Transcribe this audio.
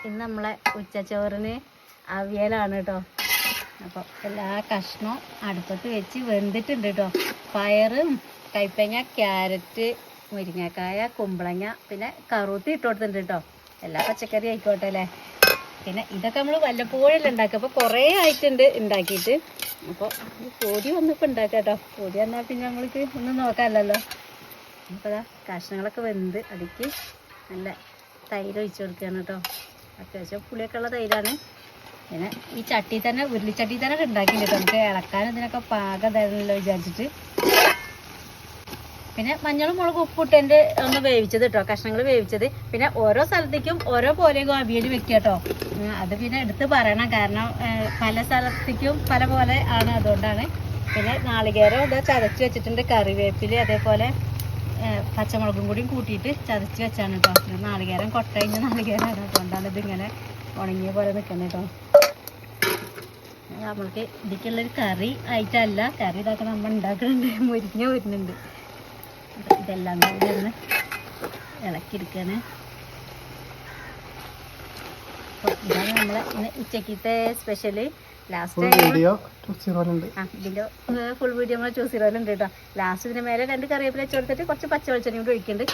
ഇന്ന് നമ്മളെ ഉച്ചച്ചോറിന് അവിയലാണ് കേട്ടോ. അപ്പോൾ എല്ലാ കഷ്ണവും അടുപ്പത്ത് വെച്ച് വെന്തിട്ടുണ്ട് കേട്ടോ. പയറും കൈപ്പങ്ങ, ക്യാരറ്റ്, മുരിങ്ങക്കായ, കുമ്പളങ്ങ, പിന്നെ കറുത്തി ഇട്ട് കൊടുത്തിട്ടുണ്ട് കേട്ടോ. എല്ലാ പച്ചക്കറി ആയിക്കോട്ടെ അല്ലേ. പിന്നെ ഇതൊക്കെ നമ്മൾ വല്ലപ്പോഴും ഉണ്ടാക്കുക. അപ്പോൾ കുറേ ആയിട്ടുണ്ട് ഉണ്ടാക്കിയിട്ട്. അപ്പോൾ പൊടി വന്നപ്പോൾ ഉണ്ടാക്കാം കേട്ടോ. പൊടി വന്നാൽ പിന്നെ നമ്മൾക്ക് ഒന്നും നോക്കാമല്ലോ. അപ്പോൾ അതാ കഷ്ണങ്ങളൊക്കെ വെന്ത് അതിക്ക് നല്ല തൈര് ഒഴിച്ച് കൊടുക്കുകയാണ് കേട്ടോ. അത്യാവശ്യം പുളിയൊക്കെ ഉള്ള തൈരാണ്. പിന്നെ ഈ ചട്ടി തന്നെ ഉരുളിച്ചട്ടി തന്നെ ഉണ്ടാക്കിയിട്ടുണ്ട്. നമുക്ക് ഇളക്കാനും ഇതിനൊക്കെ പാകം തരണമല്ലോ വിചാരിച്ചിട്ട്. പിന്നെ മഞ്ഞളും മുളകും ഉപ്പിട്ട് ഒന്ന് വേവിച്ചത് കേട്ടോ, കഷ്ണങ്ങൾ വേവിച്ചത്. പിന്നെ ഓരോ സ്ഥലത്തേക്കും ഓരോ പോലെയും അവിയൽ വെക്കുക കേട്ടോ. അത് പിന്നെ എടുത്ത് പറയണം, കാരണം പല സ്ഥലത്തേക്കും പല പോലെ ആണ്, അതുകൊണ്ടാണ്. പിന്നെ നാളികേരം ഇതാ ചതച്ച് വെച്ചിട്ടുണ്ട്, കറിവേപ്പില അതേപോലെ പച്ചമുളകും കൂടിയും കൂട്ടിയിട്ട് ചതച്ച് വെച്ചാണ് കേട്ടോ. നാളികേരം കൊട്ടയിഞ്ഞ നാളികേരമാണ്, അതുകൊണ്ടാണ് ഇതിങ്ങനെ ഉണങ്ങിയ പോലെ നിൽക്കുന്നത് കേട്ടോ. നമ്മൾക്ക് ഇതിക്കുള്ളൊരു കറി ആയിട്ടല്ല, കറി ഇതൊക്കെ നമ്മൾ ഉണ്ടാക്കുന്നുണ്ട്, വരുന്നുണ്ട്. ഇതെല്ലാം കൂടി ഒന്ന് ഇളക്കിയെടുക്കുകയാണ്. അപ്പോൾ ഇതാണ് നമ്മളെ ഇന്ന് ഉച്ചക്കത്തെ സ്പെഷ്യല്. ലാസ്റ്റ് ഇതിൻ്റെ ഫുൾ വീഡിയോ നമ്മൾ ചൂസ് ചെയ്തോലുണ്ട് കേട്ടോ. ലാസ്റ്റ് ഇതിന് മേലെ 2 കറിവേപ്പില വെച്ച് കൊടുത്തിട്ട് കുറച്ച് പച്ച വെളിച്ചെണ്ണ കൂടി ഒഴിക്കുന്നുണ്ട്.